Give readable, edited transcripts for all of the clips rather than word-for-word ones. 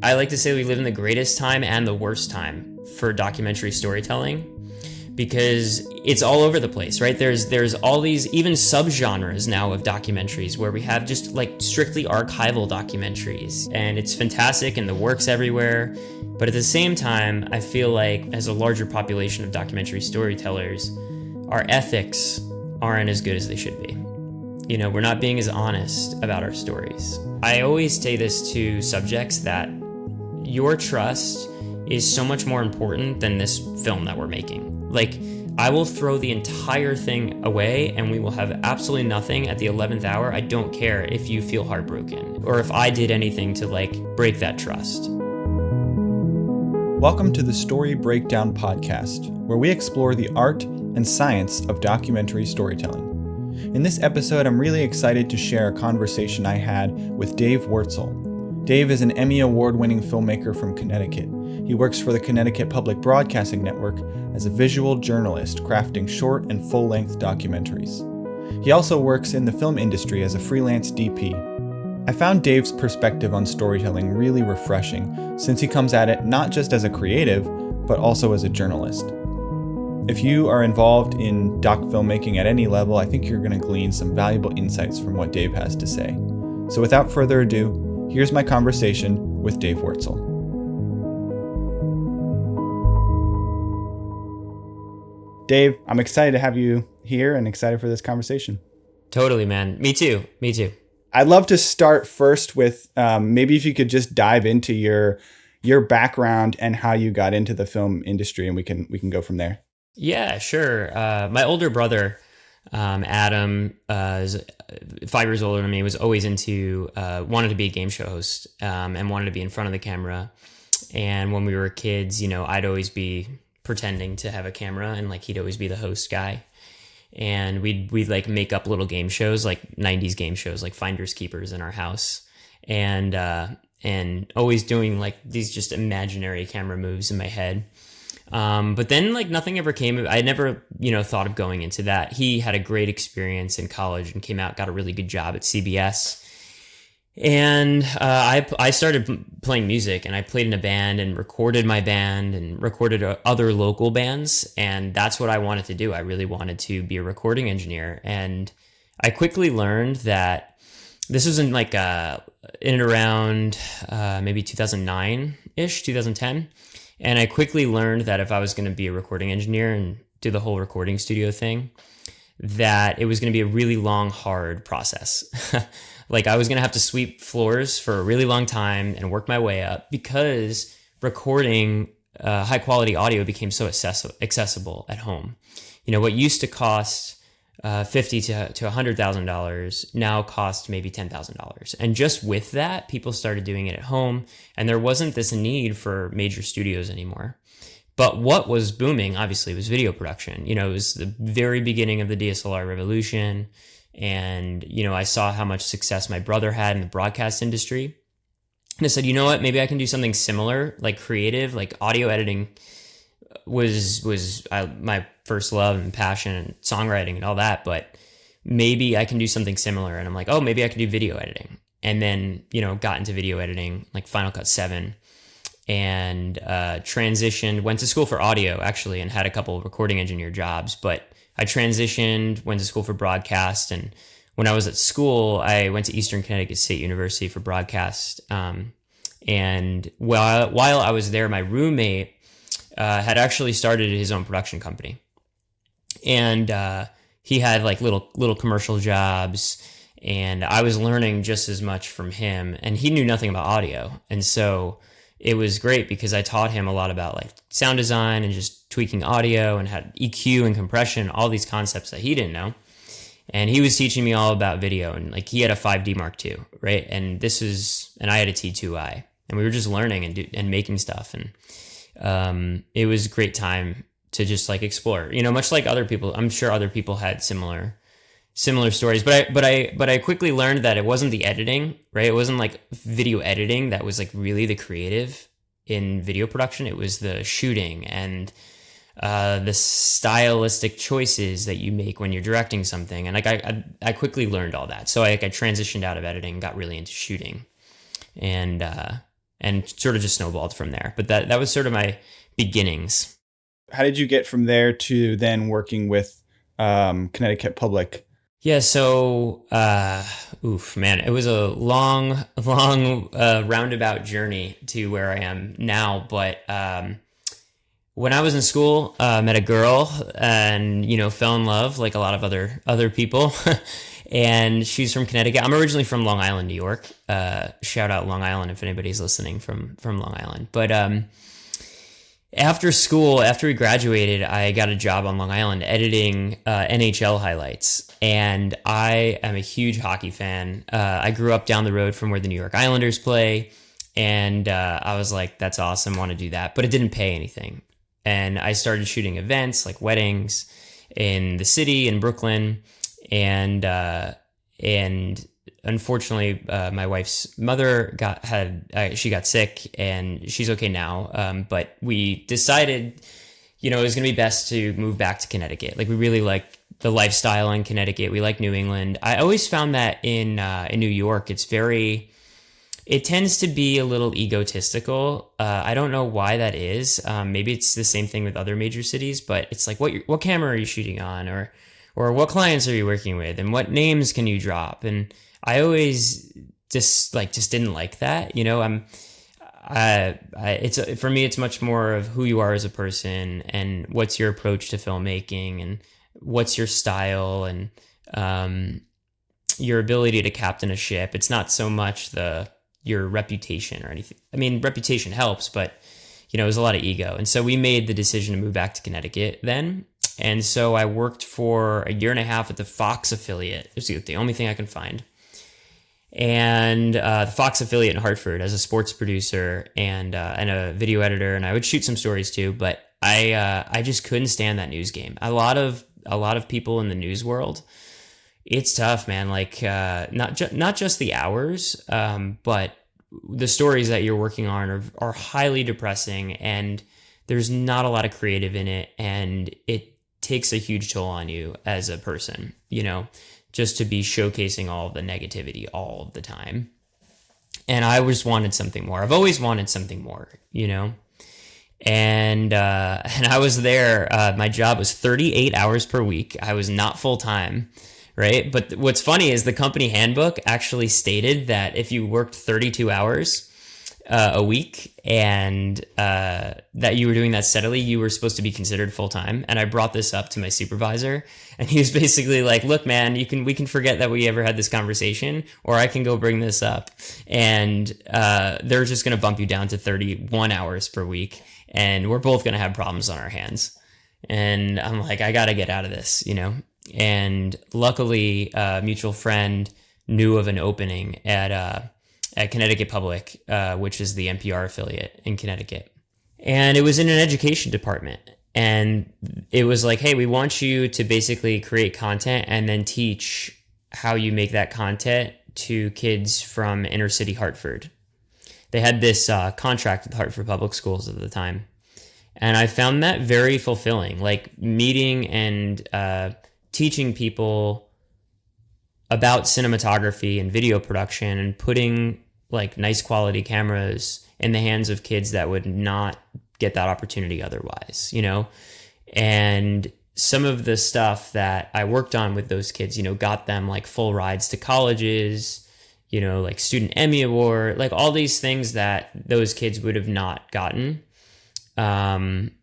I like to say we live in the greatest time and the worst time for documentary storytelling, because it's all over the place, right? There's all these even subgenres now of documentaries where we have just like strictly archival documentaries, and it's fantastic and the work's everywhere. But at the same time, I feel like as a larger population of documentary storytellers, our ethics aren't as good as they should be. You know, we're not being as honest about our stories. I always say this to subjects that your trust is so much more important than this film that we're making. Like, I will throw the entire thing away and we will have absolutely nothing at the 11th hour. I don't care if you feel heartbroken or if I did anything to like break that trust. Welcome to the Story Breakdown Podcast, where we explore the art and science of documentary storytelling. In this episode, I'm really excited to share a conversation I had with Dave Wurtzel. Dave is an Emmy-award winning filmmaker from Connecticut. He works for the Connecticut Public Broadcasting Network as a visual journalist, crafting short and full-length documentaries. He also works in the film industry as a freelance DP. I found Dave's perspective on storytelling really refreshing, since he comes at it not just as a creative, but also as a journalist. If you are involved in doc filmmaking at any level, I think you're going to glean some valuable insights from what Dave has to say. So without further ado, here's my conversation with Dave Wurtzel. Dave, I'm excited to have you here and excited for this conversation. Totally, man. Me too. I'd love to start first with maybe if you could just dive into your background and how you got into the film industry, and we can go from there. Yeah, sure. My older brother, Adam, is 5 years older than me, was always wanted to be a game show host and wanted to be in front of the camera. And when we were kids, you know, I'd always be pretending to have a camera and like he'd always be the host guy. And we'd like make up little game shows, like 90s game shows, like Finders Keepers in our house. And always doing like these just imaginary camera moves in my head. But then like nothing ever came. I never, thought of going into that. He had a great experience in college and came out, got a really good job at CBS. And I started playing music, and I played in a band and recorded my band and recorded other local bands. And that's what I wanted to do. I really wanted to be a recording engineer. And I quickly learned that this was in like in and around maybe 2009-ish, 2010. And I quickly learned that if I was going to be a recording engineer and do the whole recording studio thing, that it was going to be a really long, hard process. Like I was going to have to sweep floors for a really long time and work my way up, because recording high quality audio became so accessible at home. You know, what used to cost $50,000 to $100,000 now cost maybe $10,000. And just with that, people started doing it at home, and there wasn't this need for major studios anymore. But what was booming, obviously, was video production. You know, it was the very beginning of the DSLR revolution. And, I saw how much success my brother had in the broadcast industry. And I said, you know what, maybe I can do something similar, like creative, like audio editing was my first love and passion, and songwriting and all that. But maybe I can do something similar. And I'm like, oh, maybe I can do video editing. And then, got into video editing, like Final Cut 7, and transitioned, went to school for audio actually, and had a couple of recording engineer jobs. But I transitioned, went to school for broadcast. And when I was at school, I went to Eastern Connecticut State University for broadcast. And while I was there, my roommate had actually started his own production company. And he had like little commercial jobs, and I was learning just as much from him, and he knew nothing about audio. And so it was great because I taught him a lot about like sound design and just tweaking audio, and had EQ and compression, all these concepts that he didn't know. And he was teaching me all about video, and like he had a 5D Mark II, right? And I had a T2i, and we were just learning and making stuff. And it was a great time to just like explore, much like other people. I'm sure other people had similar stories, but I quickly learned that it wasn't the editing, right? It wasn't like video editing that was like really the creative in video production. It was the shooting and the stylistic choices that you make when you're directing something. And like I quickly learned all that. So I transitioned out of editing, got really into shooting, and and sort of just snowballed from there. But that was sort of my beginnings. How did you get from there to then working with Connecticut Public? Yeah, so, man, it was a long roundabout journey to where I am now. But when I was in school, met a girl and, fell in love like a lot of other people. And she's from Connecticut. I'm originally from Long Island, New York. Shout out Long Island if anybody's listening from Long Island. But after school, after we graduated, I got a job on Long Island editing NHL highlights. And I am a huge hockey fan. I grew up down the road from where the New York Islanders play. And I was like, that's awesome, want to do that. But it didn't pay anything. And I started shooting events like weddings in the city in Brooklyn. And unfortunately, my wife's mother got sick, and she's okay now. But we decided, it was going to be best to move back to Connecticut. Like, we really like the lifestyle in Connecticut. We like New England. I always found that in New York, it tends to be a little egotistical. I don't know why that is. Maybe it's the same thing with other major cities, but it's like, what camera are you shooting on, or what clients are you working with, and what names can you drop? And I always just didn't like that. For me, it's much more of who you are as a person and what's your approach to filmmaking and what's your style and your ability to captain a ship. It's not so much your reputation or anything. I mean, reputation helps, but it was a lot of ego. And so we made the decision to move back to Connecticut then. And so I worked for a year and a half at the Fox affiliate. It was the only thing I could find. And the Fox affiliate in Hartford as a sports producer and a video editor. And I would shoot some stories too, but I just couldn't stand that news game. A lot of people in the news world, it's tough, man. Like not just the hours, but the stories that you're working on are highly depressing, and there's not a lot of creative in it, and it takes a huge toll on you as a person, just to be showcasing all of the negativity all of the time. And I just wanted something more. I've always wanted something more, and I was there. My job was 38 hours per week. I was not full time. Right. But what's funny is the company handbook actually stated that if you worked 32 hours a week and that you were doing that steadily, you were supposed to be considered full time. And I brought this up to my supervisor, and he was basically like, look, man, we can forget that we ever had this conversation, or I can go bring this up. And they're just going to bump you down to 31 hours per week. And we're both going to have problems on our hands. And I'm like, I got to get out of this, And luckily, a mutual friend knew of an opening at Connecticut Public, which is the NPR affiliate in Connecticut. And it was in an education department. And it was like, hey, we want you to basically create content and then teach how you make that content to kids from inner city Hartford. They had this contract with Hartford Public Schools at the time. And I found that very fulfilling, like meeting and teaching people about cinematography and video production and putting like nice quality cameras in the hands of kids that would not get that opportunity otherwise, And some of the stuff that I worked on with those kids, got them like full rides to colleges, like student Emmy-award, like all these things that those kids would have not gotten. Unfortunately,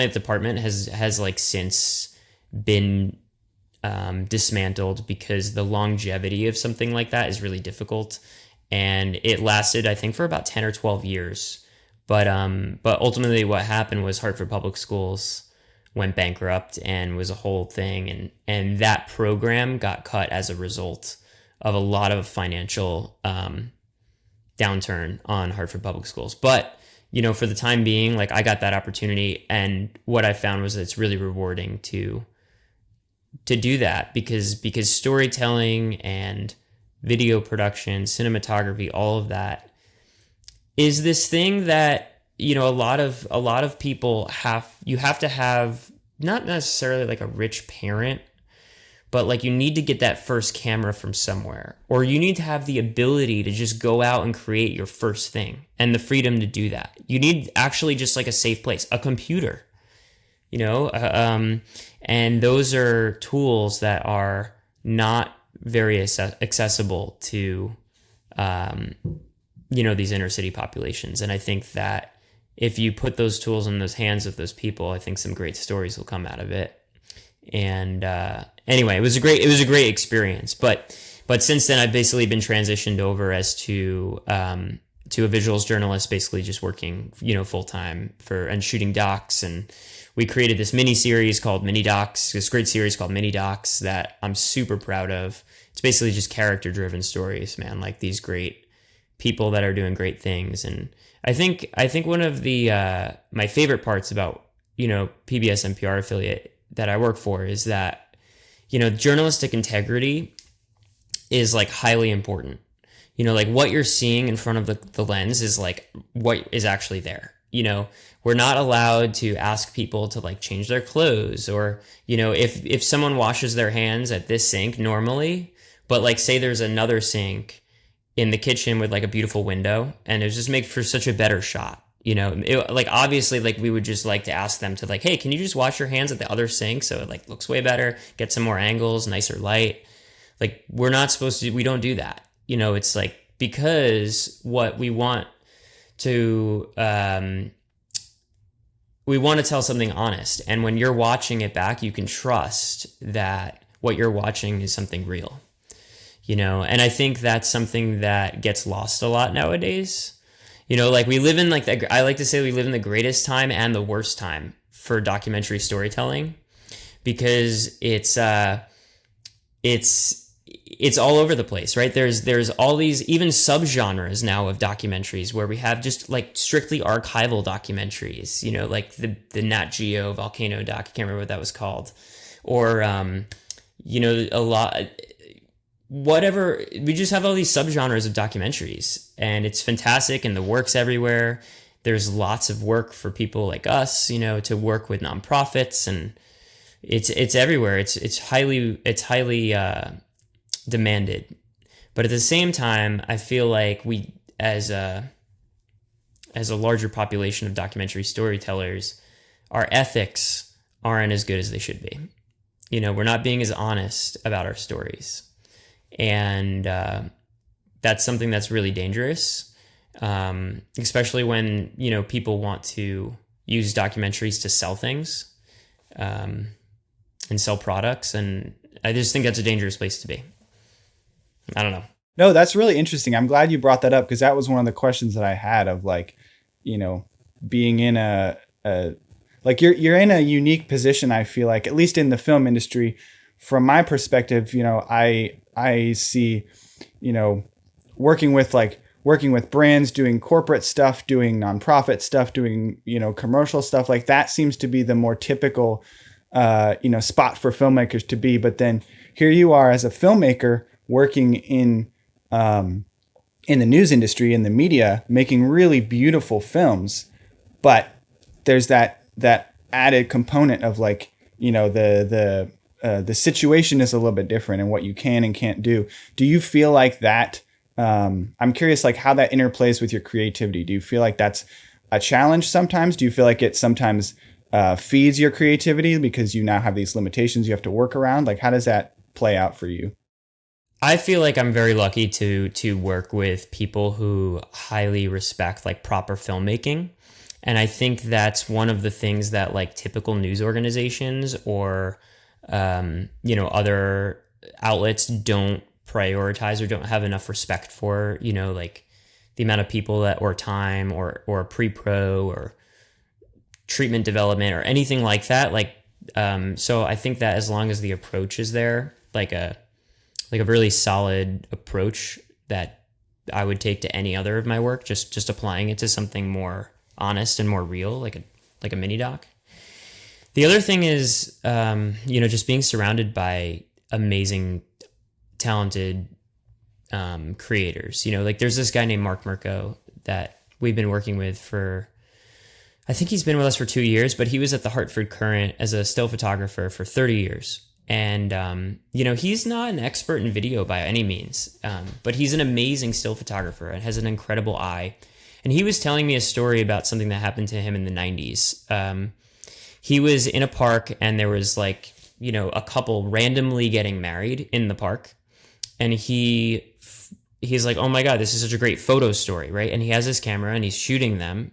the department has like since been dismantled because the longevity of something like that is really difficult, and it lasted, I think, for about 10 or 12 years. But ultimately, what happened was Hartford Public Schools went bankrupt and was a whole thing, and that program got cut as a result of a lot of financial downturn on Hartford Public Schools. But for the time being, like I got that opportunity, and what I found was that it's really rewarding to do that because storytelling and video production, cinematography, all of that is this thing that, a lot of people have to have, not necessarily like a rich parent, but like you need to get that first camera from somewhere, or you need to have the ability to just go out and create your first thing and the freedom to do that. You need actually just like a safe place, a computer, and those are tools that are not very accessible to, these inner city populations. And I think that if you put those tools in those hands of those people, I think some great stories will come out of it. And anyway, it was a great experience. But since then, I've basically been transitioned over as to a visuals journalist, basically just working, full time and shooting docs. And we created this mini series called Mini Docs, this great series called Mini Docs that I'm super proud of. It's basically just character driven stories, man, like these great people that are doing great things. And I think one of the my favorite parts about PBS NPR affiliate that I work for is that journalistic integrity is like highly important. Like what you're seeing in front of the lens is like what is actually there. We're not allowed to ask people to like change their clothes, or if someone washes their hands at this sink normally, but like say there's another sink in the kitchen with like a beautiful window, and it just make for such a better shot. Like obviously like we would just like to ask them to like, hey, can you just wash your hands at the other sink so it like looks way better, get some more angles, nicer light. Like we're not supposed to, we don't do that. It's like, because what we want to tell something honest. And when you're watching it back, you can trust that what you're watching is something real. And I think that's something that gets lost a lot nowadays. Like we live in I like to say we live in the greatest time and the worst time for documentary storytelling, because it's all over the place, right? There's all these even subgenres now of documentaries where we have just like strictly archival documentaries, like the Nat Geo volcano doc. I can't remember what that was called, or a lot. Whatever, we just have all these subgenres of documentaries, and it's fantastic, and the work's everywhere. There's lots of work for people like us, to work with nonprofits, and it's everywhere. It's highly demanded. But at the same time, I feel like we, as a larger population of documentary storytellers, our ethics aren't as good as they should be. We're not being as honest about our stories. And that's something that's really dangerous, especially when, people want to use documentaries to sell things and sell products. And I just think that's a dangerous place to be. I don't know. No, that's really interesting. I'm glad you brought that up, because that was one of the questions that I had of like, being in like you're in a unique position, I feel like, at least in the film industry. From my perspective, I see, working with brands, doing corporate stuff, doing nonprofit stuff, doing, commercial stuff, like that seems to be the more typical, spot for filmmakers to be. But then here you are as a filmmaker working in the news industry, in the media, making really beautiful films. But there's that added component of like, the situation is a little bit different and what you can and can't do. Do you feel like that? I'm curious, like how that interplays with your creativity. Do you feel like that's a challenge sometimes? Do you feel like it sometimes feeds your creativity because you now have these limitations you have to work around? Like, how does that play out for you? I feel like I'm very lucky to work with people who highly respect like proper filmmaking. And I think that's one of the things that like typical news organizations or other outlets don't prioritize or don't have enough respect for, like the amount of people that, or time or pre-pro or treatment development or anything like that. Like, so I think that as long as the approach is there, like a really solid approach that I would take to any other of my work, just applying it to something more honest and more real, like a mini doc. The other thing is, just being surrounded by amazing, talented creators. Like there's this guy named Mark Mirko that we've been working with for, I think he's been with us for 2 years, but he was at the Hartford Courant as a still photographer for 30 years. And, he's not an expert in video by any means, but he's an amazing still photographer and has an incredible eye. And he was telling me a story about something that happened to him in the 90s. He was in a park and there was like, a couple randomly getting married in the park. And he's like, oh my God, this is such a great photo story, right? And he has his camera and he's shooting them.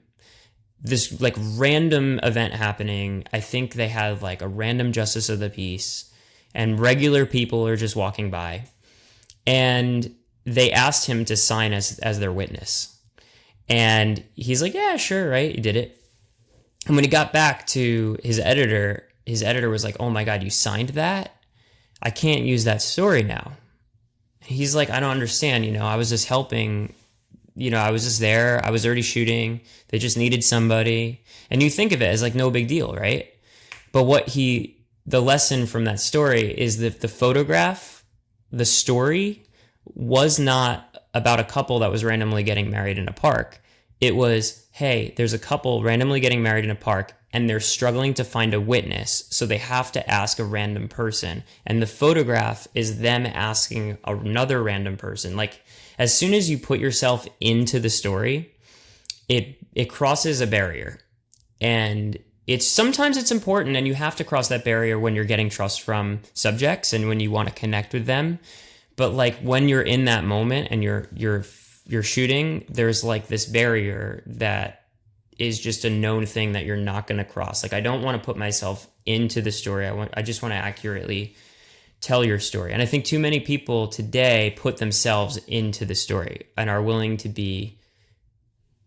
This like random event happening. I think they had like a random justice of the peace and regular people are just walking by. And they asked him to sign as their witness. And he's like, yeah, sure, right? He did it. And when he got back to his editor was like, oh my God, you signed that? I can't use that story now. He's like, I don't understand. I was just helping. I was just there. I was already shooting. They just needed somebody. And you think of it as like no big deal, right? But the lesson from that story is that the photograph, the story was not about a couple that was randomly getting married in a park. It was, hey, there's a couple randomly getting married in a park and they're struggling to find a witness. So they have to ask a random person. And the photograph is them asking another random person. Like as soon as you put yourself into the story, it crosses a barrier. And sometimes it's important and you have to cross that barrier when you're getting trust from subjects and when you want to connect with them. But like when you're in that moment and you're shooting, there's like this barrier that is just a known thing that you're not going to cross. Like I don't want to put myself into the story. I just want to accurately tell your story. And I think too many people today put themselves into the story and are willing to be,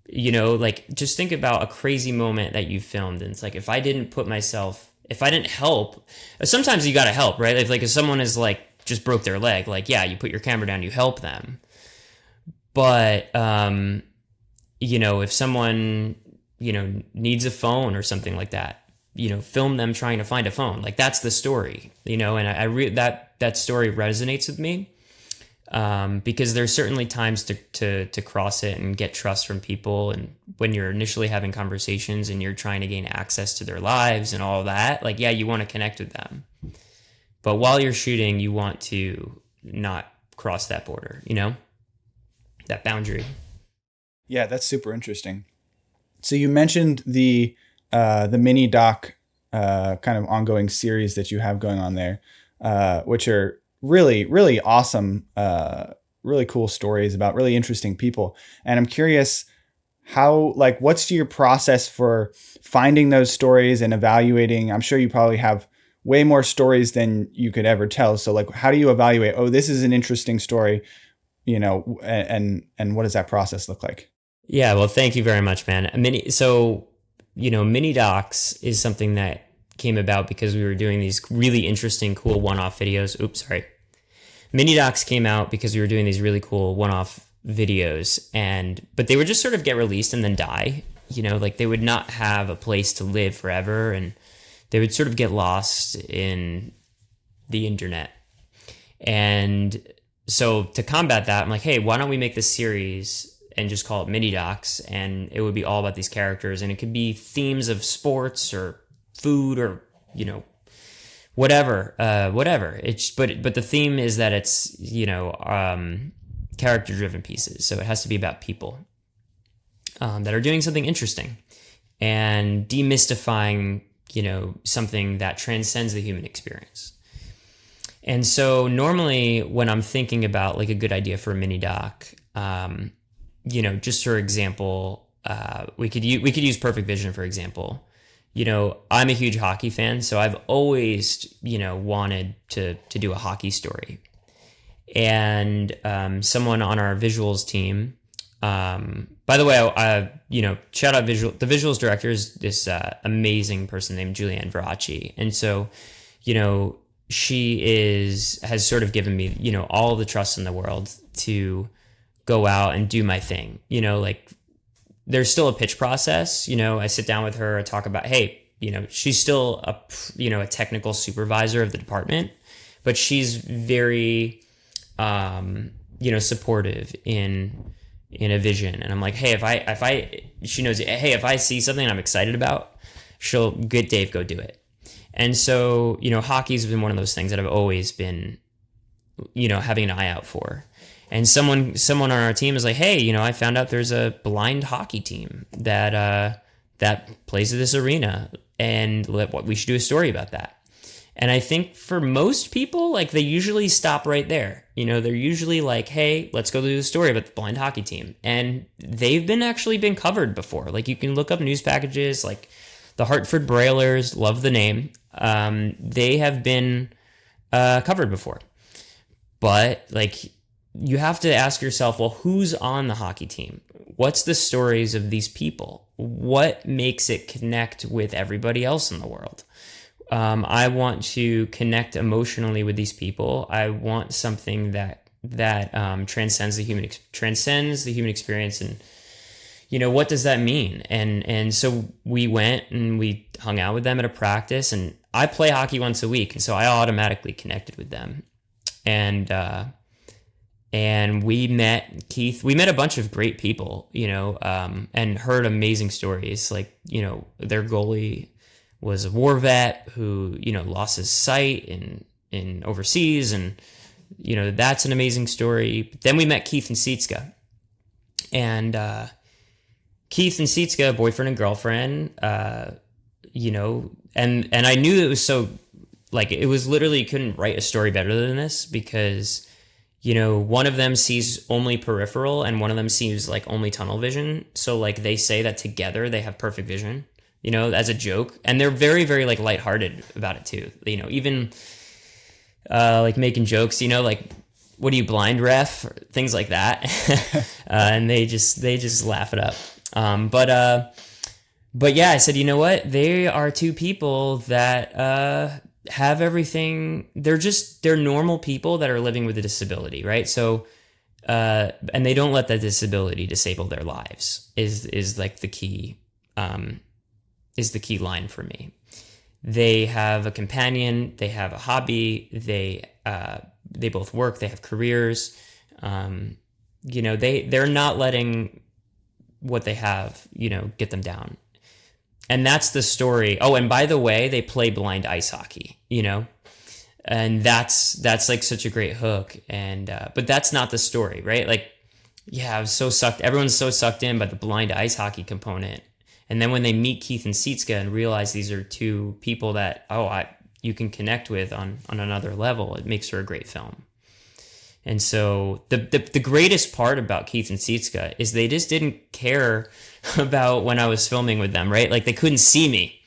like just think about a crazy moment that you filmed. And it's like, if I didn't help, sometimes you got to help, right? If someone is like just broke their leg, like, yeah, you put your camera down, you help them. But, if someone, needs a phone or something like that, film them trying to find a phone. Like that's the story, and that story resonates with me. Because there's certainly times to cross it and get trust from people. And when you're initially having conversations and you're trying to gain access to their lives and all that, like, yeah, you want to connect with them. But while you're shooting, you want to not cross that border, that boundary. Yeah, that's super interesting. So you mentioned the mini doc kind of ongoing series that you have going on there, which are really, really awesome, really cool stories about really interesting people. And I'm curious what's your process for finding those stories and evaluating? I'm sure you probably have way more stories than you could ever tell. So like, how do you evaluate, oh, this is an interesting story, and what does that process look like? Yeah, well, thank you very much, man. Mini docs is something that came about because we were doing these really interesting, cool one-off videos. Oops, sorry. Mini docs came out because we were doing these really cool one-off videos, but they would just sort of get released and then die. Like they would not have a place to live forever, and they would sort of get lost in the internet. And so to combat that, I'm like, hey, why don't we make this series and just call it mini docs, and it would be all about these characters, and it could be themes of sports or food or whatever. But the theme is that it's character driven pieces, so it has to be about people that are doing something interesting and demystifying something that transcends the human experience. And so normally when I'm thinking about like a good idea for a mini doc, just for example, we could use Perfect Vision, for example. I'm a huge hockey fan, so I've always, wanted to do a hockey story. And someone on our visuals team, by the way, shout out the visuals director is this amazing person named Julianne Veracci. And so, she has sort of given me, all the trust in the world to go out and do my thing. There's still a pitch process. I sit down with her, I talk about, hey, she's still a technical supervisor of the department, but she's very, supportive in a vision. And I'm like, hey, she knows, hey, if I see something I'm excited about, she'll get Dave, go do it. And so, hockey's been one of those things that I've always been, having an eye out for. And someone on our team is like, hey, I found out there's a blind hockey team that plays at this arena, and we should do a story about that. And I think for most people, like, they usually stop right there. They're usually like, hey, let's go do a story about the blind hockey team. And they've actually been covered before. Like, you can look up news packages, like the Hartford Brailers, love the name. They have been covered before. But, like, you have to ask yourself, well, who's on the hockey team? What's the stories of these people? What makes it connect with everybody else in the world? I want to connect emotionally with these people. I want something that transcends the human experience, and what does that mean? And so we went and we hung out with them at a practice, and I play hockey once a week, and so I automatically connected with them, and we met Keith. We met a bunch of great people, and heard amazing stories. Like, their goalie was a war vet who, lost his sight in overseas. And, that's an amazing story. But then we met Keith and Sietska. And Keith and Sietska, boyfriend and girlfriend, and I knew it was so, like, it was literally, you couldn't write a story better than this, because, one of them sees only peripheral and one of them sees like only tunnel vision. So, like, they say that together they have perfect vision, as a joke. And they're very, very, like, lighthearted about it too. Even like making jokes, like, what are you, blind, ref? Things like that. And they just laugh it up. But yeah, I said, you know what? They are two people that have everything. They're normal people that are living with a disability, right? So, and they don't let that disability disable their lives is like the key, is the key line for me. They have a companion, they have a hobby, they both work, they have careers. They're not letting what they have, get them down. And that's the story. Oh, and by the way, they play blind ice hockey, and that's like such a great hook. And, but that's not the story, right? Like, yeah, I was so sucked. Everyone's so sucked in by the blind ice hockey component. And then when they meet Keith and Sietska and realize these are two people that, you can connect with on another level, it makes for a great film. And so the greatest part about Keith and Sietska is they just didn't care about when I was filming with them, right? Like, they couldn't see me.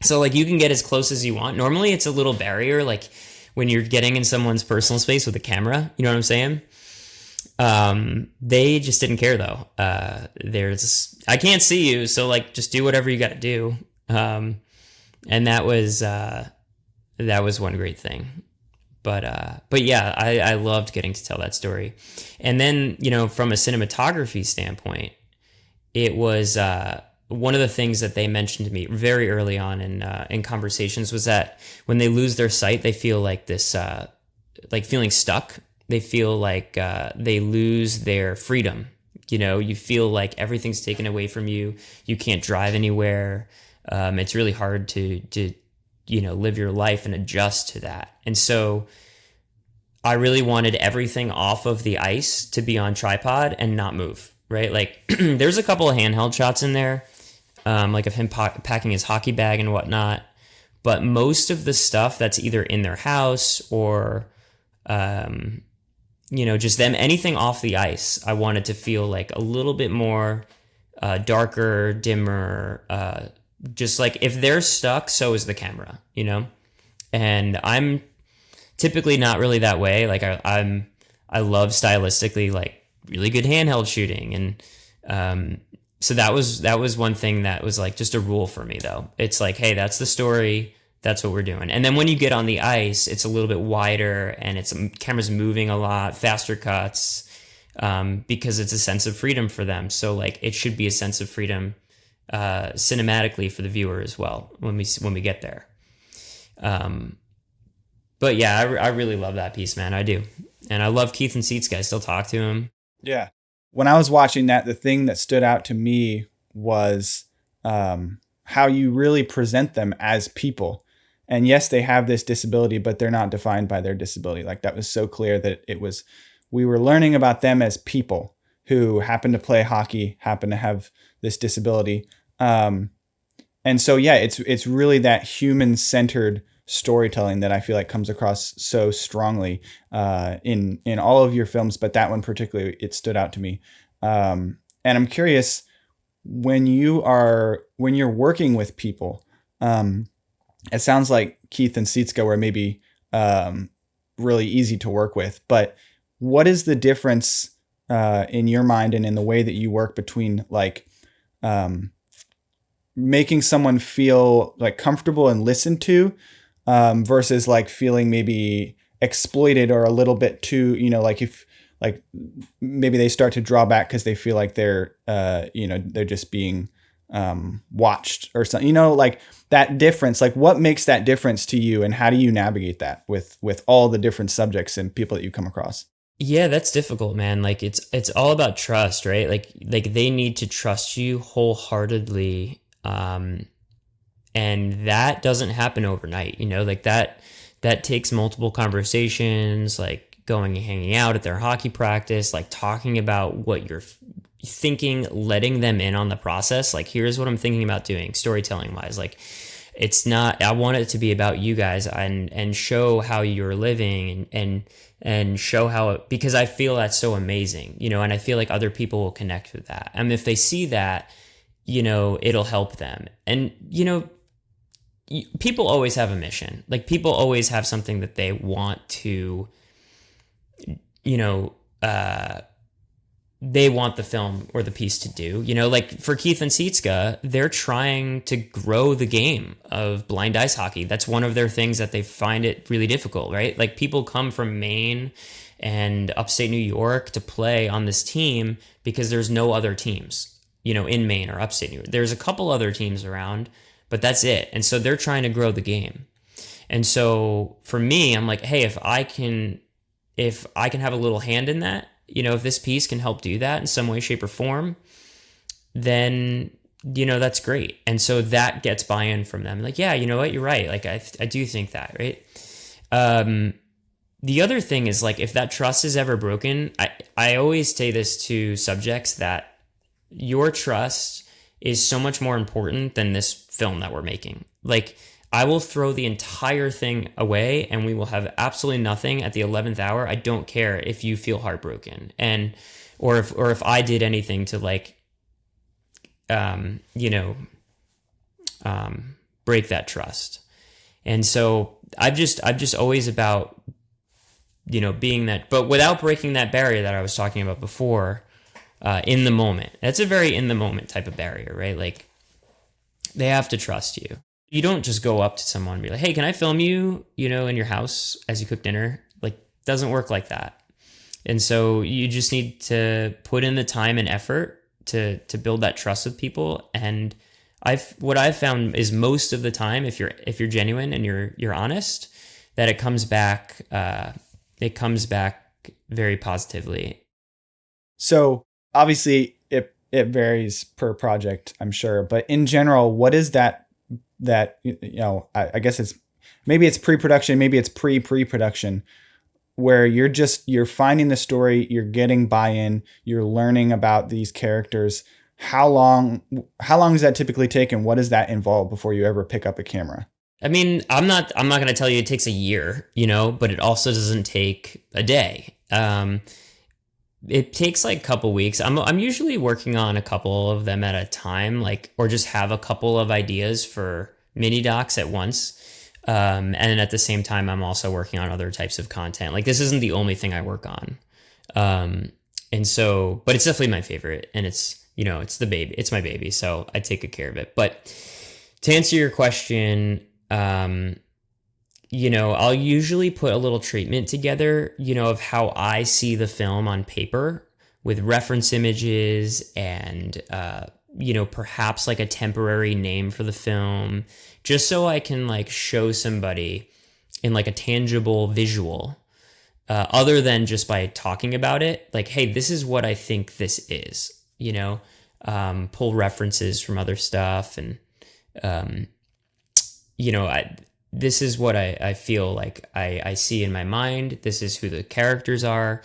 So, like, you can get as close as you want. Normally it's a little barrier, like when you're getting in someone's personal space with a camera, you know what I'm saying? They just didn't care though. I can't see you, so, like, just do whatever you got to do. And that was one great thing. But yeah, I loved getting to tell that story. And then, from a cinematography standpoint, it was, one of the things that they mentioned to me very early on in conversations was that when they lose their sight, they feel like this, like feeling stuck. They feel like they lose their freedom. You feel like everything's taken away from you. You can't drive anywhere. It's really hard to live your life and adjust to that. And so I really wanted everything off of the ice to be on tripod and not move, right? Like, there's a couple of handheld shots in there, like of him packing his hockey bag and whatnot. But most of the stuff that's either in their house or, just them, anything off the ice, I wanted to feel like a little bit more darker, dimmer, just like if they're stuck, so is the camera, and I'm typically not really that way. Like, I love stylistically, like, really good handheld shooting. And, so that was one thing that was like just a rule for me though. It's like, hey, that's the story. That's what we're doing. And then when you get on the ice, it's a little bit wider and camera's moving a lot, faster cuts, because it's a sense of freedom for them. So, like, it should be a sense of freedom cinematically for the viewer as well when we get there. But yeah, I really love that piece, man. I do. And I love Keith and Sietska. I still talk to him. Yeah. When I was watching that, the thing that stood out to me was how you really present them as people. And yes, they have this disability, but they're not defined by their disability. Like that was so clear that we were learning about them as people who happen to play hockey, happen to have this disability. And so, yeah, it's really that human-centered storytelling that I feel like comes across so strongly in all of your films, but that one particularly, it stood out to me. And I'm curious, when you're working with people, it sounds like Keith and Sietske were maybe really easy to work with, but what is the difference in your mind and in the way that you work between like making someone feel like comfortable and listened to versus like feeling maybe exploited or a little bit too, like if like maybe they start to draw back because they feel like they're just being watched or something, like that difference, like what makes that difference to you and how do you navigate that with all the different subjects and people that you come across? Yeah, that's difficult, man. Like it's all about trust, right? Like they need to trust you wholeheartedly. And that doesn't happen overnight, like that takes multiple conversations, like going and hanging out at their hockey practice, like talking about what you're thinking, letting them in on the process. Like, here's what I'm thinking about doing storytelling wise. Like, it's not, I want it to be about you guys and show how you're living and show how it, because I feel that's so amazing, and I feel like other people will connect with that. And if they see that, it'll help them. And, people always have a mission. Like, people always have something that they want to, they want the film or the piece to do, like for Keith and Sietske, they're trying to grow the game of blind ice hockey. That's one of their things that they find it really difficult, right? Like, people come from Maine and upstate New York to play on this team because there's no other teams, in Maine or upstate New York. There's a couple other teams around, but that's it. And so they're trying to grow the game. And so for me, I'm like, hey, if I can have a little hand in that, if this piece can help do that in some way, shape, or form, then, that's great. And so that gets buy-in from them. Like, yeah, you know what, you're right. Like, I do think that, right? The other thing is, like, if that trust is ever broken, I always say this to subjects, that your trust is so much more important than this film that we're making. Like, I will throw the entire thing away and we will have absolutely nothing at the 11th hour. I don't care if you feel heartbroken or if I did anything to break that trust. And so I'm just always about, being that, but without breaking that barrier that I was talking about before, in the moment. That's a very in the moment type of barrier, right? Like, they have to trust you. You don't just go up to someone and be like, hey, can I film you, in your house as you cook dinner? Like, doesn't work like that. And so you just need to put in the time and effort to build that trust with people. And what I've found is most of the time, if you're genuine and you're honest, that it comes back very positively. So obviously it varies per project, I'm sure, but in general, what is that I guess maybe it's pre-production, maybe it's pre-production, where you're finding the story, you're getting buy-in, you're learning about these characters. How long does that typically take, and what does that involve before you ever pick up a camera? I mean, I'm not going to tell you it takes a year, but it also doesn't take a day. It takes like a couple weeks. I'm usually working on a couple of them at a time, or just have a couple of ideas for mini docs at once. And at the same time, I'm also working on other types of content. Like, this isn't the only thing I work on. And so, but it's definitely my favorite, and it's my baby. So I take good care of it. But to answer your question, I'll usually put a little treatment together, of how I see the film on paper, with reference images and, perhaps like a temporary name for the film, just so I can show somebody in a tangible visual, other than just by talking about it. Like, hey, this is what I think this is, pull references from other stuff. And, this is what I feel like I see in my mind. This is who the characters are.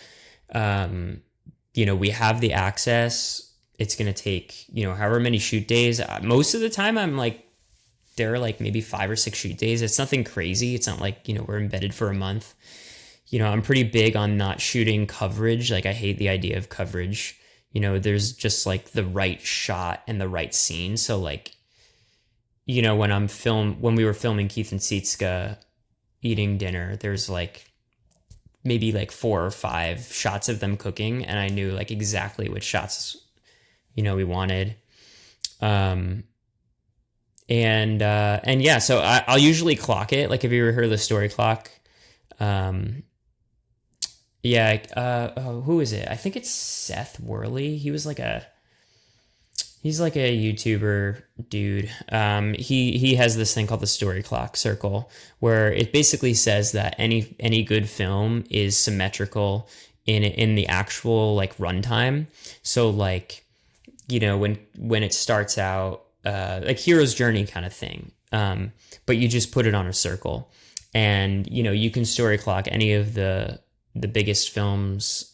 We have the access. It's going to take, however many shoot days. Most of the time I'm like, there are like maybe 5 or 6 shoot days. It's nothing crazy. It's not like, we're embedded for a month. I'm pretty big on not shooting coverage. Like I hate the idea of coverage. There's just like the right shot and the right scene. So like, when we were filming Keith and Sietska eating dinner, there's like maybe like 4 or 5 shots of them cooking. And I knew like exactly which shots, we wanted. And yeah, so I'll usually clock it. Like, have you ever heard of the story clock? Who is it? I think it's Seth Worley. He's like a YouTuber dude. He has this thing called the story clock circle, where it basically says that any good film is symmetrical in the actual like runtime. So like, when it starts out, like hero's journey kind of thing. But you just put it on a circle, and you can story clock any of the biggest films,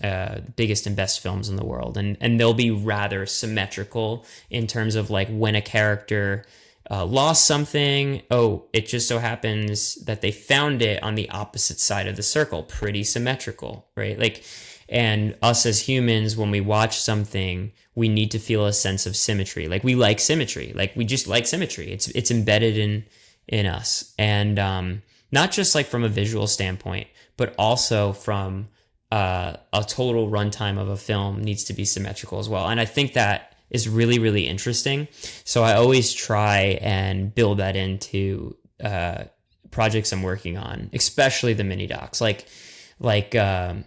biggest and best films in the world, and they'll be rather symmetrical in terms of like when a character lost something. Oh, it just so happens that they found it on the opposite side of the circle. Pretty symmetrical, right? Like, and us as humans, when we watch something, we need to feel a sense of symmetry. Like we like symmetry. Like we just like symmetry. It's embedded in us, and not just like from a visual standpoint, but also from a total runtime of a film needs to be symmetrical as well. And I think that is really, really interesting. So I always try and build that into projects I'm working on, especially the mini docs, like the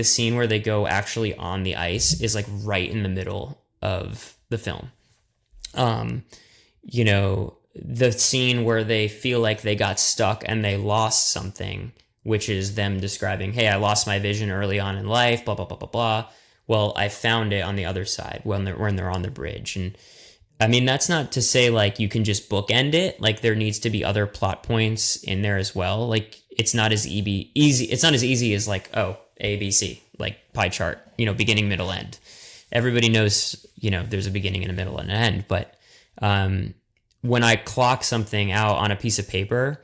scene where they go actually on the ice is like right in the middle of the film. The scene where they feel like they got stuck and they lost something, which is them describing, hey, I lost my vision early on in life, blah, blah, blah, blah, blah. Well, I found it on the other side when they're on the bridge. And I mean, that's not to say like you can just bookend it. Like there needs to be other plot points in there as well. Like it's not as easy. It's not as easy as like, oh, A, B, C, like pie chart, beginning, middle, end. Everybody knows, there's a beginning and a middle and an end. But when I clock something out on a piece of paper,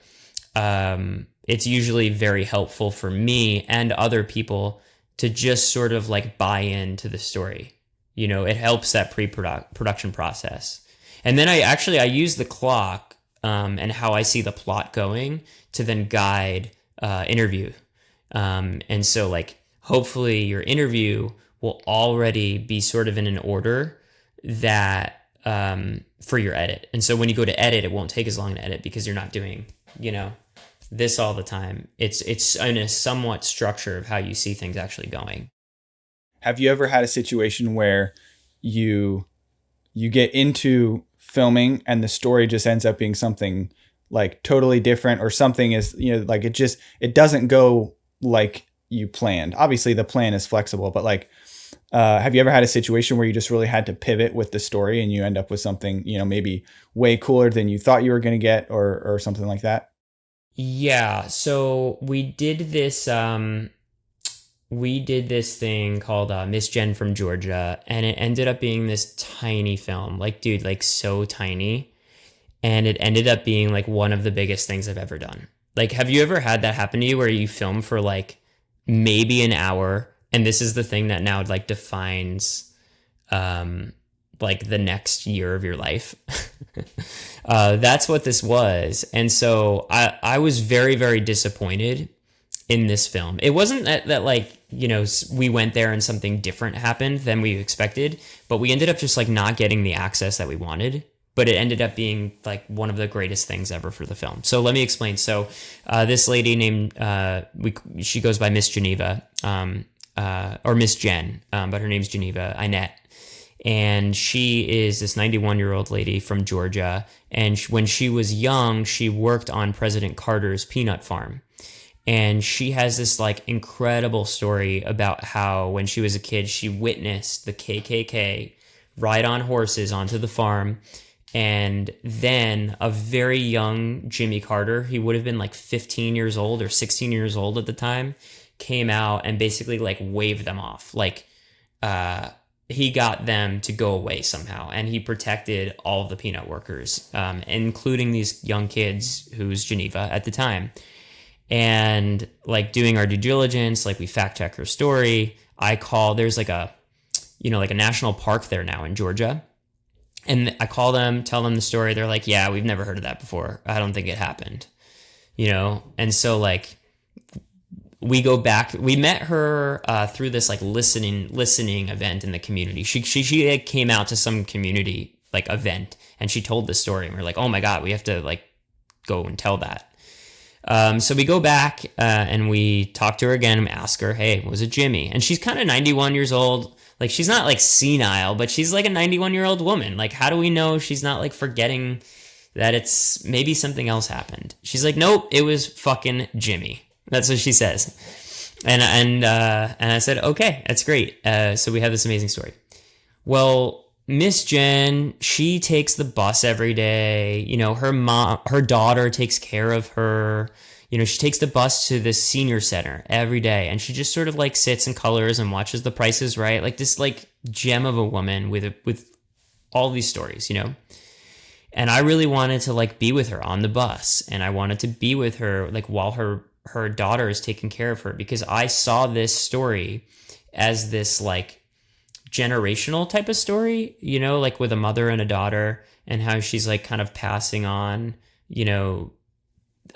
it's usually very helpful for me and other people to just sort of like buy into the story. It helps that pre-production process. And then I use the clock and how I see the plot going to then guide interview. And so like hopefully your interview will already be sort of in an order that for your edit. And so when you go to edit, it won't take as long to edit because you're not doing, this all the time. It's in a somewhat structure of how you see things actually going. Have you ever had a situation where you get into filming and the story just ends up being something like totally different, or something is, like it doesn't go like you planned? Obviously the plan is flexible, but like, have you ever had a situation where you just really had to pivot with the story and you end up with something, maybe way cooler than you thought you were going to get, or something like that? Yeah. So we did this thing called Miss Jen from Georgia, and it ended up being this tiny film, like, dude, like so tiny. And it ended up being like one of the biggest things I've ever done. Like, have you ever had that happen to you where you film for like maybe an hour, and this is the thing that now like defines like the next year of your life? That's what this was. And so I was very, very disappointed in this film. It wasn't that like, we went there and something different happened than we expected, but we ended up just like not getting the access that we wanted. But it ended up being like one of the greatest things ever for the film. So let me explain. So this lady named, she goes by Miss Geneva, or Miss Jen, but her name's Geneva Inette. And she is this 91-year-old lady from Georgia. And when she was young, she worked on President Carter's peanut farm. And she has this like incredible story about how when she was a kid, she witnessed the KKK ride on horses onto the farm And then a very young Jimmy Carter, he would have been like 15 years old or 16 years old at the time, came out and basically like waved them off. Like, he got them to go away somehow, and he protected all of the peanut workers, including these young kids who's Geneva at the time. And like doing our due diligence, like we fact check her story. There's like a national park there now in Georgia. And I call them, tell them the story. They're like, yeah, we've never heard of that before. I don't think it happened, And so like we go back, we met her through this like listening event in the community. She came out to some community like event and she told the story and we're like, oh my God, we have to like go and tell that. So we go back and we talk to her again and ask her, hey, was it Jimmy? And she's kind of 91 years old. Like, she's not like senile, but she's like a 91-year-old woman. Like, how do we know she's not like forgetting that it's maybe something else happened? She's like, nope, it was fucking Jimmy. That's what she says. And I said, okay, that's great. So we have this amazing story. Well, Miss Jen, she takes the bus every day. Her daughter takes care of her. She takes the bus to the senior center every day, and she just sort of like sits and colors and watches The Price is Right. Like this like gem of a woman with all these stories, And I really wanted to like be with her on the bus, and I wanted to be with her like while her daughter is taking care of her, because I saw this story as this like generational type of story, like with a mother and a daughter, and how she's like kind of passing on,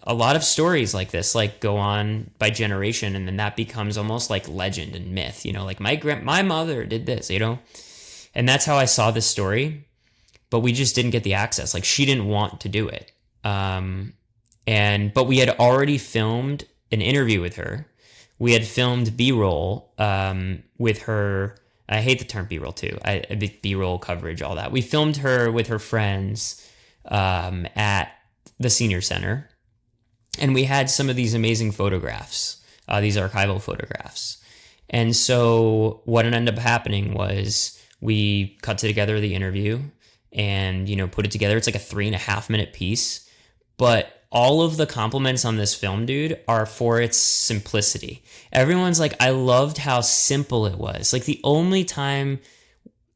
a lot of stories like this like go on by generation, and then that becomes almost like legend and myth, like my mother did this, and that's how I saw this story. But we just didn't get the access. Like, she didn't want to do it. But we had already filmed an interview with her. We had filmed B-roll with her. I hate the term B-roll too. B-roll coverage, all that. We filmed her with her friends at the senior center. And we had some of these amazing photographs, these archival photographs. And so what ended up happening was we cut together the interview and, put it together. It's like a 3.5 minute piece. But all of the compliments on this film, dude, are for its simplicity. Everyone's like, I loved how simple it was. Like, the only time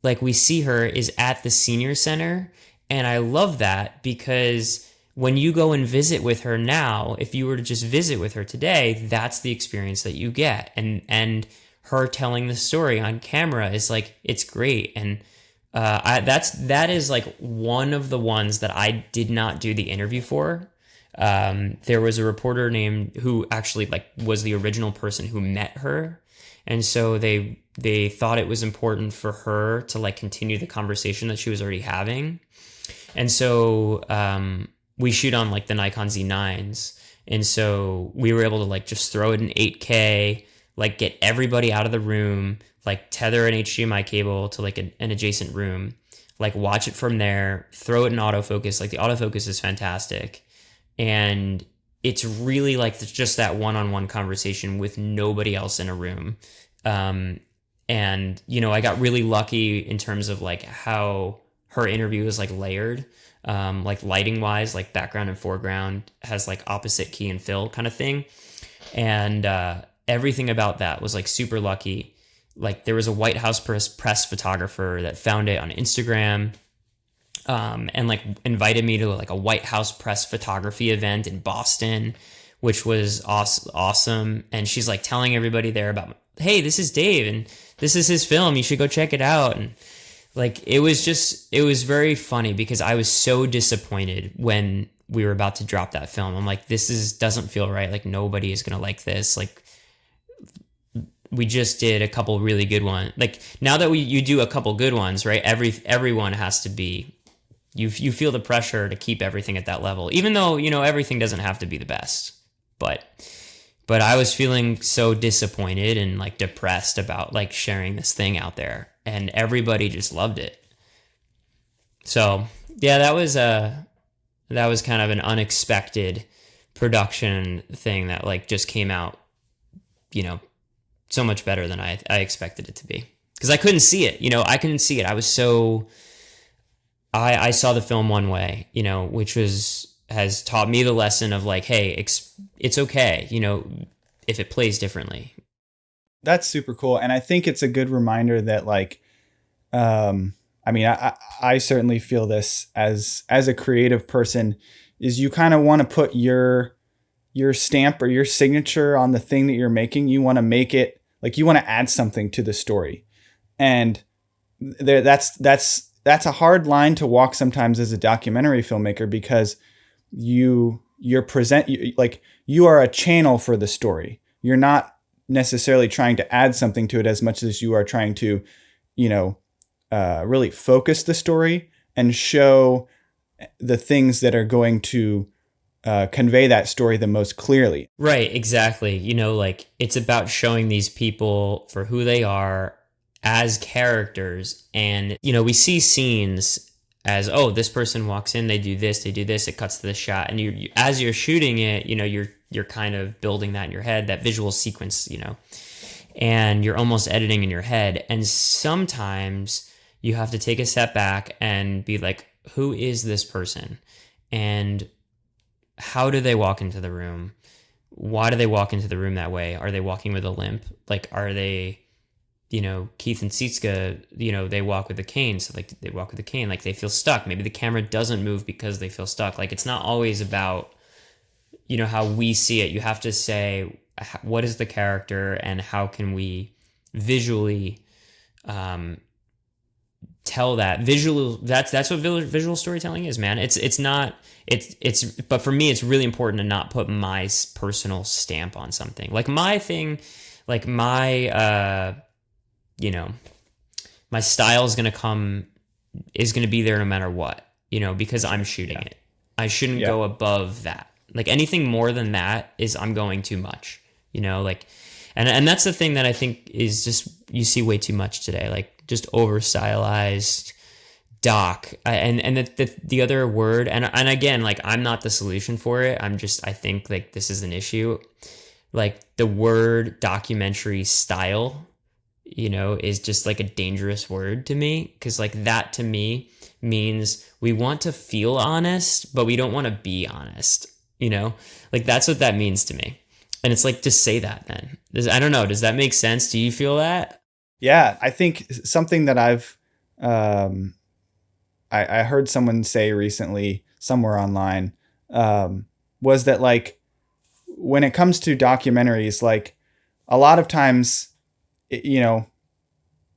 like we see her is at the senior center. And I love that, because when you go and visit with her now, if you were to just visit with her today, that's the experience that you get. And her telling the story on camera is like, it's great. And that is like one of the ones that I did not do the interview for. There was a reporter who actually like was the original person who met her. And so they thought it was important for her to like continue the conversation that she was already having. And so, we shoot on like the Nikon Z9s. And so we were able to like just throw it in 8K, like get everybody out of the room, like tether an HDMI cable to like an adjacent room, like watch it from there, throw it in autofocus. Like, the autofocus is fantastic. And it's really like just that one-on-one conversation with nobody else in a room. And, I got really lucky in terms of like how her interview is like layered. Like lighting wise, like background and foreground has like opposite key and fill kind of thing. And everything about that was like super lucky. Like, there was a White House press photographer that found it on Instagram, and like invited me to like a White House press photography event in Boston, which was awesome. And she's like telling everybody there about, hey, this is Dave and this is his film. You should go check it out. And like, it was very funny, because I was so disappointed when we were about to drop that film. I'm like, doesn't feel right. Like, nobody is going to like this. Like, we just did a couple really good ones. Like, now that you do a couple good ones, right? Everyone has to be, you feel the pressure to keep everything at that level, even though, everything doesn't have to be the best. But I was feeling so disappointed and like depressed about like sharing this thing out there, and everybody just loved it. So yeah, that was kind of an unexpected production thing that like just came out, so much better than I expected it to be, because I couldn't see it. I couldn't see it. I was so I saw the film one way, which has taught me the lesson of like, hey, it's okay, if it plays differently. That's super cool. And I think it's a good reminder that like, I certainly feel this as a creative person, is you kind of want to put your stamp or your signature on the thing that you're making. You want to make it like, you want to add something to the story. And that's a hard line to walk sometimes as a documentary filmmaker, because you are a channel for the story. You're not necessarily trying to add something to it as much as you are trying to, really focus the story and show the things that are going to convey that story the most clearly. Right, exactly. Like it's about showing these people for who they are as characters. And, we see scenes as, oh, this person walks in, they do this, it cuts to the shot. And you as you're shooting it, you're kind of building that in your head, that visual sequence, and you're almost editing in your head. And sometimes you have to take a step back and be like, who is this person? And how do they walk into the room? Why do they walk into the room that way? Are they walking with a limp? Like, are they, Keith and Sietska, they walk with a cane. So like they walk with a cane, like they feel stuck. Maybe the camera doesn't move because they feel stuck. Like it's not always about, how we see it. You have to say, what is the character and how can we visually tell that visual. That's what visual storytelling is, man. But for me, it's really important to not put my personal stamp on something. Like my thing, like my, my style is going to be there no matter what, because I'm shooting it. I shouldn't go above that. Like anything more than that I'm going too much, and that's the thing that I think is just, you see way too much today, like just over stylized doc. And the other word, and again, like I'm not the solution for it. I think like this is an issue. Like the word documentary style, is just like a dangerous word to me. Cause like that to me means we want to feel honest, but we don't want to be honest, like that's what that means to me. And it's like, just say that then. I don't know. Does that make sense? Do you feel that? Yeah. I think something that I've, I heard someone say recently somewhere online, was that like, when it comes to documentaries, like a lot of times,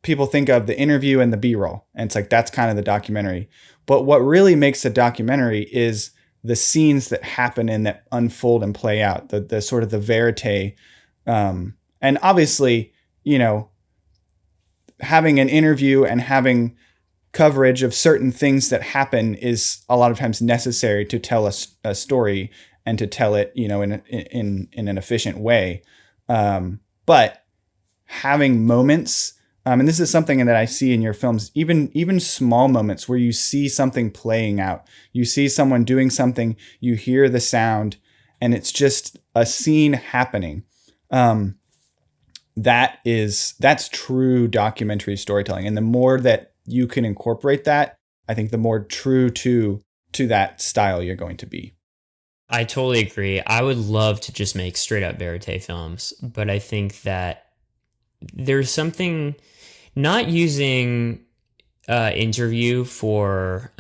people think of the interview and the B-roll, and it's like, that's kind of the documentary. But what really makes a documentary is the scenes that happen and that unfold and play out, the sort of the verite. And obviously, having an interview and having coverage of certain things that happen is a lot of times necessary to tell a story and to tell it, in an efficient way. But having moments, and this is something that I see in your films, even small moments where you see something playing out, you see someone doing something, you hear the sound, and it's just a scene happening. That's true documentary storytelling. And the more that you can incorporate that, I think the more true to that style you're going to be. I totally agree. I would love to just make straight up verite films, but I think that there's something, not using interview for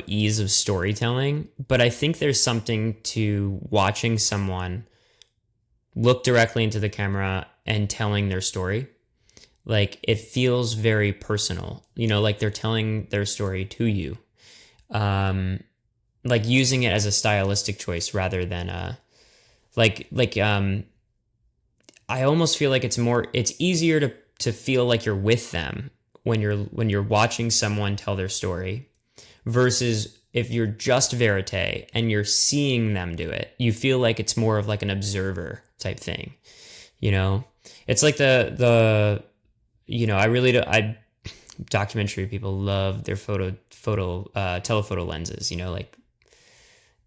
ease of storytelling, but I think there's something to watching someone look directly into the camera and telling their story. Like it feels very personal, like they're telling their story to you. Like using it as a stylistic choice rather than I almost feel like it's easier to feel like you're with them when you're watching someone tell their story, versus if you're just verite and you're seeing them do it, you feel like it's more of like an observer type thing. It's like documentary people love their telephoto lenses, like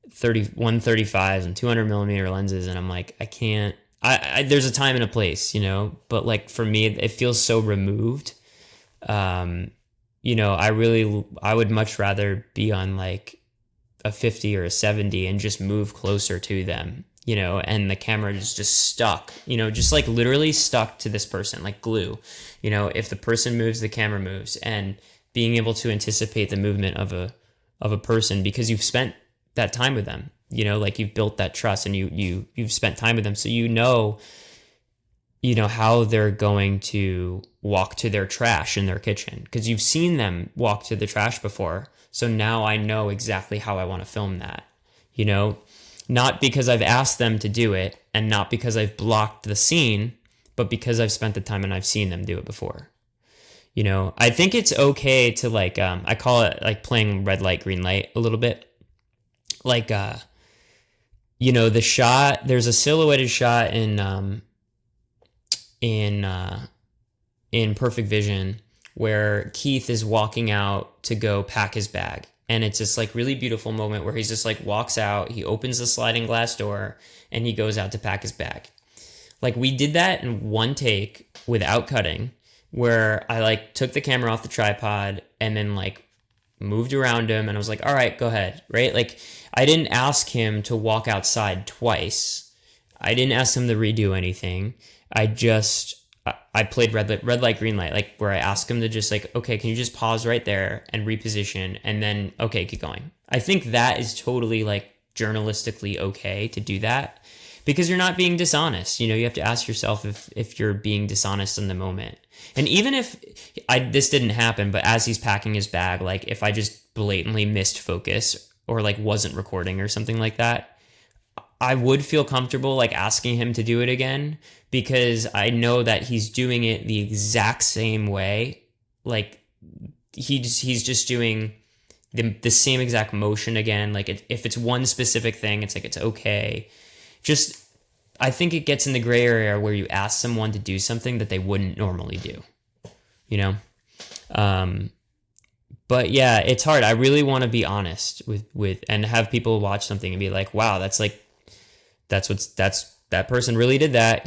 135s and 200 millimeter lenses. And I'm like, I can't, there's a time and a place, but like for me, it feels so removed. I would much rather be on like a 50 or a 70 and just move closer to them, and the camera is just stuck, just like literally stuck to this person, like glue. If the person moves, the camera moves, and being able to anticipate the movement of a person because you've spent that time with them, like you've built that trust and you've spent time with them. So how they're going to walk to their trash in their kitchen because you've seen them walk to the trash before. So now I know exactly how I want to film that, not because I've asked them to do it and not because I've blocked the scene, but because I've spent the time and I've seen them do it before. I think it's okay to like, I call it like playing red light, green light a little bit. Like, the shot, there's a silhouetted shot in Perfect Vision where Keith is walking out to go pack his bag. And it's this like really beautiful moment where he's just like walks out, he opens the sliding glass door and he goes out to pack his bag. Like we did that in one take without cutting, where I like took the camera off the tripod and then like moved around him and I was like, all right, go ahead. Right. Like I didn't ask him to walk outside twice. I didn't ask him to redo anything. I played red light, green light, like where I asked him to just like, okay, can you just pause right there and reposition and then, okay, keep going. I think that is totally like journalistically okay to do that because you're not being dishonest. You have to ask yourself if you're being dishonest in the moment. And even if this didn't happen, but as he's packing his bag, like if I just blatantly missed focus or like wasn't recording or something like that, I would feel comfortable like asking him to do it again because I know that he's doing it the exact same way. Like he's just doing the same exact motion again. Like if it's one specific thing, it's like, it's okay. Just, I think it gets in the gray area where you ask someone to do something that they wouldn't normally do, But yeah, it's hard. I really want to be honest with and have people watch something and be like, wow, that's that person really did that,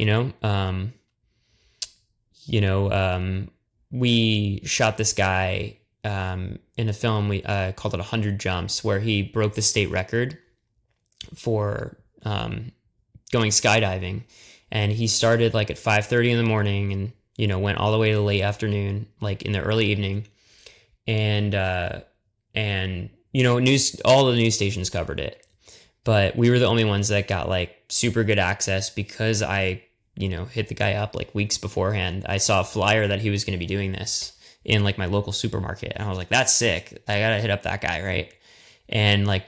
we shot this guy in a film we called it 100 Jumps, where he broke the state record for going skydiving, and he started like at 5:30 in the morning and went all the way to the late afternoon, like in the early evening, and all the news stations covered it. But we were the only ones that got like super good access because I, hit the guy up like weeks beforehand. I saw a flyer that he was going to be doing this in like my local supermarket. And I was like, that's sick. I got to hit up that guy. Right. And like,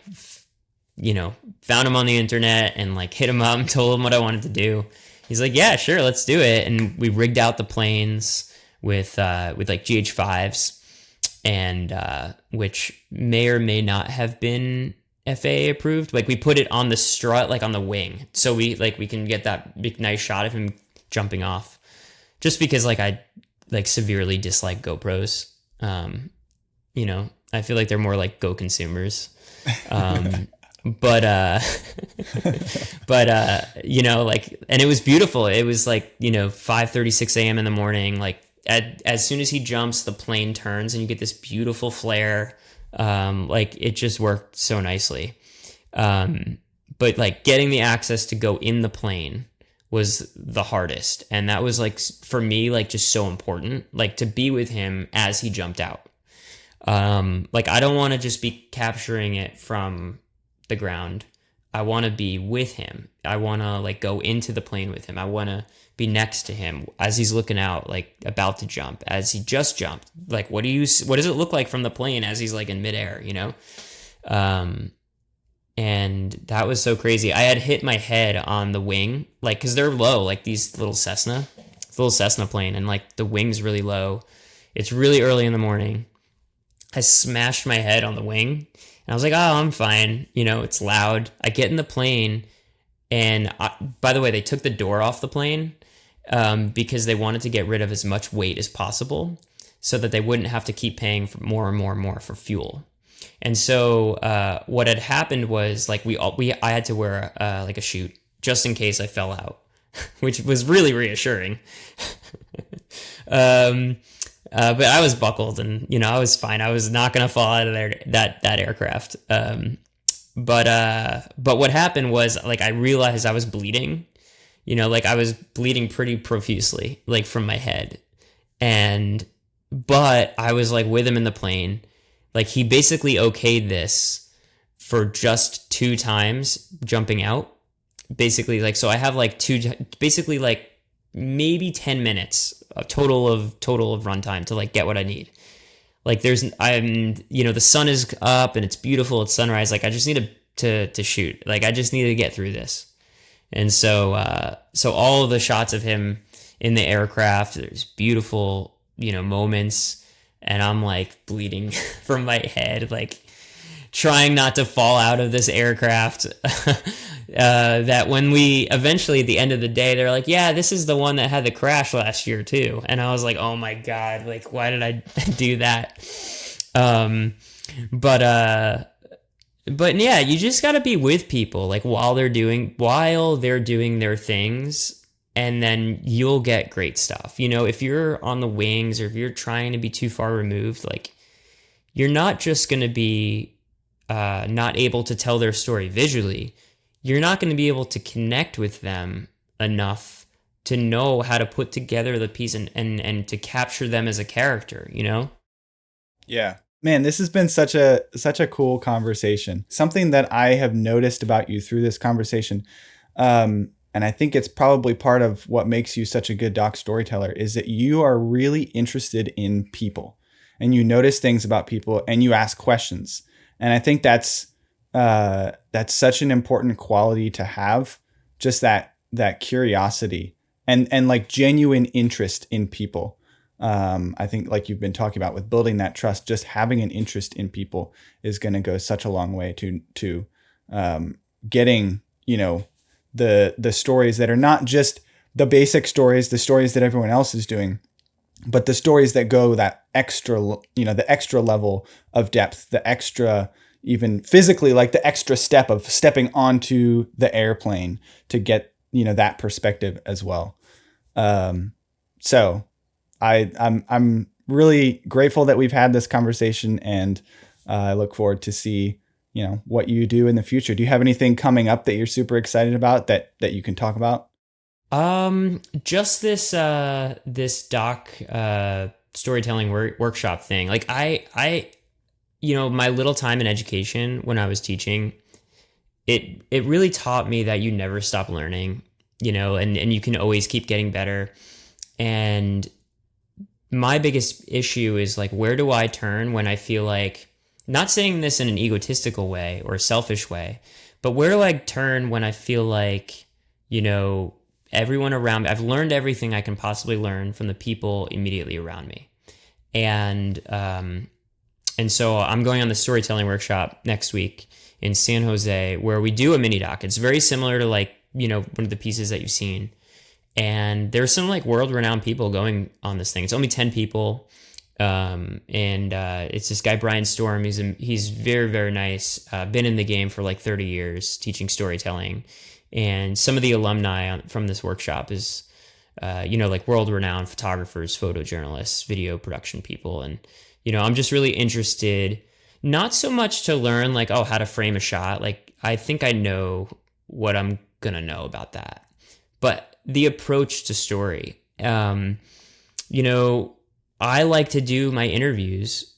found him on the internet and like hit him up and told him what I wanted to do. He's like, yeah, sure. Let's do it. And we rigged out the planes with like GH5s and, which may or may not have been FAA approved. Like we put it on the strut, like on the wing, so we can get that big nice shot of him jumping off, just because like I like severely dislike GoPros. I feel like they're more like Go consumers. But like, and it was beautiful. It was like 5:36 a.m. in the morning. Like as soon as he jumps, the plane turns and you get this beautiful flare. Like it just worked so nicely. But like getting the access to go in the plane was the hardest. And that was like, for me, like just so important, like to be with him as he jumped out. Like I don't want to just be capturing it from the ground. I want to be with him. I want to like go into the plane with him. I want to be next to him as he's looking out, like about to jump, as he just jumped. Like, what does it look like from the plane as he's like in midair, And that was so crazy. I had hit my head on the wing, like, cause they're low, like these little Cessna plane, and like the wing's really low. It's really early in the morning. I smashed my head on the wing and I was like, oh, I'm fine. It's loud. I get in the plane and by the way, they took the door off the plane because they wanted to get rid of as much weight as possible so that they wouldn't have to keep paying for more and more and more for fuel. And so what had happened was like I had to wear like a chute just in case I fell out, which was really reassuring. but I was buckled, and I was fine. I was not gonna fall out of that aircraft. But what happened was, like, I realized I was bleeding. Like, I was bleeding pretty profusely, like, from my head, but I was, like, with him in the plane. Like, he basically okayed this for just 2 times jumping out. Basically, like, so I have, like, basically, like, maybe 10 minutes of total of runtime to, like, get what I need. Like, the sun is up and it's beautiful. It's sunrise. Like, I just need to shoot. Like, I just need to get through this. And so all of the shots of him in the aircraft, there's beautiful, moments, and I'm, like, bleeding from my head, like, trying not to fall out of this aircraft. That when we eventually, at the end of the day, they're like, yeah, this is the one that had the crash last year too. And I was like, oh my God, like, why did I do that? But yeah, you just got to be with people, like, while they're doing their things, and then you'll get great stuff. If you're on the wings, or if you're trying to be too far removed, like, you're not just going to be not able to tell their story visually. You're not going to be able to connect with them enough to know how to put together the piece and to capture them as a character, Yeah. Man, this has been such a cool conversation. Something that I have noticed about you through this conversation, and I think it's probably part of what makes you such a good doc storyteller, is that you are really interested in people, and you notice things about people, and you ask questions. And I think that's such an important quality to have, just that curiosity and like genuine interest in people. I think, like you've been talking about with building that trust, just having an interest in people is going to go such a long way to getting, the stories that are not just the basic stories, the stories that everyone else is doing, but the stories that go that extra, the extra level of depth, the extra, even physically, like the extra step of stepping onto the airplane to get, that perspective as well. So I'm really grateful that we've had this conversation, and I look forward to see, what you do in the future. Do you have anything coming up that you're super excited about that you can talk about? Just this doc storytelling workshop thing. Like, I my little time in education when I was teaching, it really taught me that you never stop learning, and you can always keep getting better. And my biggest issue is, like, where do I turn when I feel like, not saying this in an egotistical way or a selfish way, but where do I turn when I feel like, everyone around me, I've learned everything I can possibly learn from the people immediately around me. And so I'm going on the storytelling workshop next week in San Jose, where we do a mini doc. It's very similar to, like, one of the pieces that you've seen. And there's some, like, world-renowned people going on this thing. It's only 10 people. And it's this guy, Brian Storm. He's very, very nice. Been in the game for like 30 years teaching storytelling. And some of the alumni from this workshop is, like, world-renowned photographers, photojournalists, video production people. And, I'm just really interested, not so much to learn, like, how to frame a shot. Like, I think I know what I'm going to know about that. But the approach to story, I like to do my interviews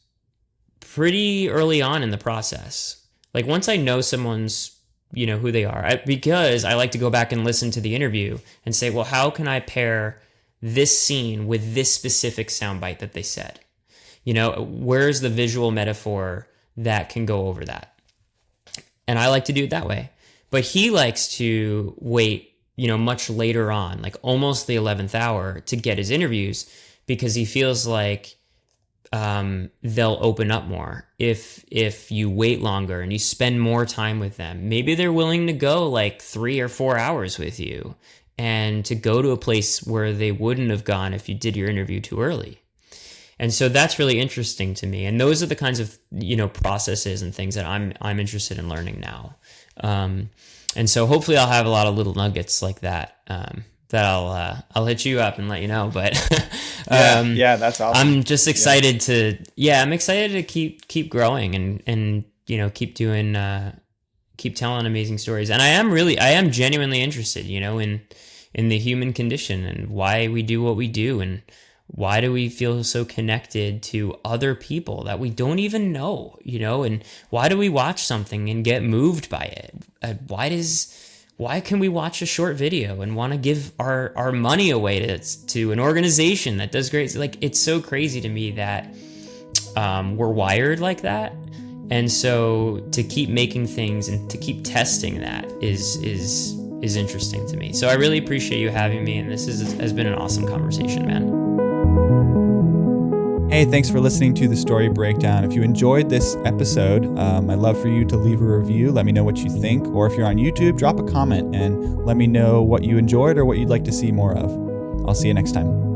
pretty early on in the process. Like, once I know someone's, who they are, because I like to go back and listen to the interview and say, well, how can I pair this scene with this specific soundbite that they said? Where's the visual metaphor that can go over that? And I like to do it that way. But he likes to wait, much later on, like almost the 11th hour, to get his interviews, because he feels like they'll open up more if you wait longer and you spend more time with them. Maybe they're willing to go like 3 or 4 hours with you, and to go to a place where they wouldn't have gone if you did your interview too early. And so that's really interesting to me. And those are the kinds of, processes and things that I'm interested in learning now. And so hopefully I'll have a lot of little nuggets like that I'll hit you up and let you know. But yeah, that's awesome. I'm just excited I'm excited to keep growing and keep doing keep telling amazing stories. And I am genuinely interested, in the human condition and why we do what we do, and why do we feel so connected to other people that we don't even know, and why do we watch something and get moved by it? Why can we watch a short video and want to give our money away to an organization that does great? Like, it's so crazy to me that we're wired like that. And so to keep making things and to keep testing that is interesting to me. So I really appreciate you having me, and this has been an awesome conversation, man. Hey, thanks for listening to the Story Breakdown. If you enjoyed this episode, I'd love for you to leave a review. Let me know what you think. Or if you're on YouTube, drop a comment and let me know what you enjoyed or what you'd like to see more of. I'll see you next time.